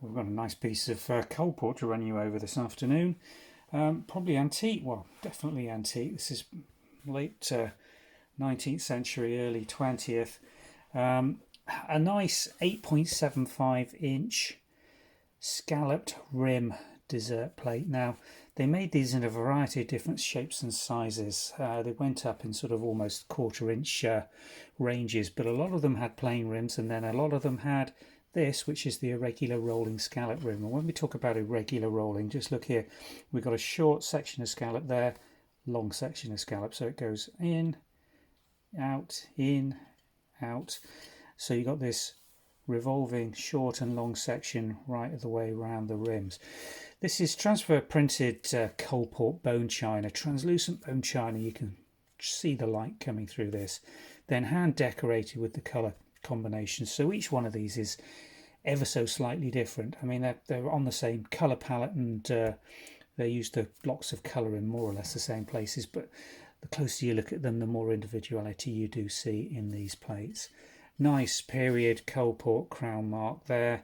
We've got a nice piece of Coalport to run you over this afternoon. Probably antique, well, definitely antique. This is late 19th century, early 20th. A nice 8.75 inch scalloped rim dessert plate. Now, they made these in a variety of different shapes and sizes. They went up in sort of almost quarter-inch ranges, but a lot of them had plain rims, and then a lot of them had this, which is the irregular rolling scallop rim. And when we talk about irregular rolling, just look here. We've got a short section of scallop there, long section of scallop. So it goes in, out, in, out. So you've got this revolving short and long section right of the way around the rims. This is transfer printed Coalport bone china, translucent bone china. You can see the light coming through this. Then hand decorated with the colour combinations. So each one of these is ever so slightly different. I mean, they're on the same colour palette, and they use the blocks of colour in more or less the same places, but the closer you look at them, the more individuality you do see in these plates. Nice period Coalport crown mark there.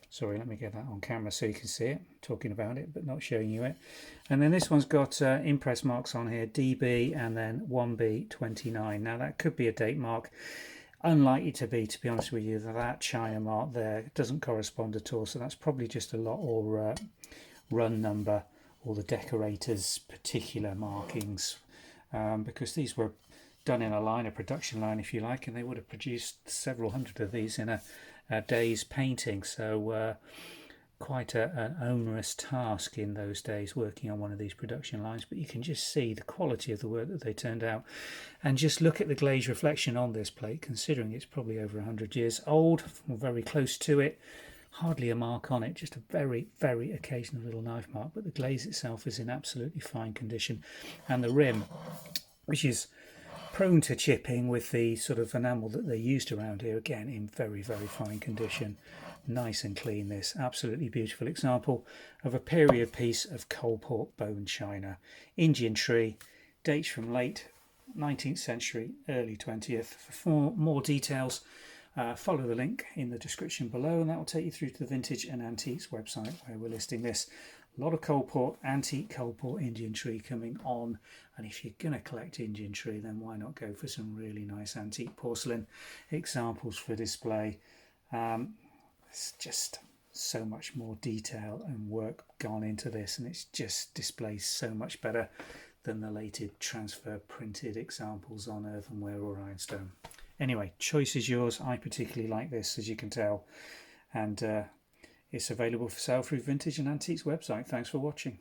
Sorry, let me get that on camera so you can see it. Talking about it, but not showing you it. And then this one's got impress marks on here, DB and then 1B29. Now that could be a date mark. Unlikely to be honest with you. That China mark there doesn't correspond at all, so that's probably just a lot or run number or the decorator's particular markings, because these were done in a line, a production line if you like, and they would have produced several hundred of these in a day's painting. So quite an onerous task in those days working on one of these production lines, but you can just see the quality of the work that they turned out. And just look at the glaze reflection on this plate, considering it's probably over 100 years old, or very close to it. Hardly a mark on it, just a very, very occasional little knife mark, but the glaze itself is in absolutely fine condition. And the rim, which is prone to chipping with the sort of enamel that they used around here, again in very, very fine condition. Nice and clean. This absolutely beautiful example of a period piece of Coalport bone china. Indian tree, dates from late 19th century, early 20th. For more details, follow the link in the description below, and that will take you through to the Vintage and Antiques website where we're listing this. A lot of Coalport, antique Coalport Indian tree coming on, and if you're going to collect Indian tree, then why not go for some really nice antique porcelain examples for display. It's just so much more detail and work gone into this, and it just displays so much better than the later transfer printed examples on earthenware or ironstone. Anyway, choice is yours. I particularly like this, as you can tell, and it's available for sale through Vintage and Antiques website. Thanks for watching.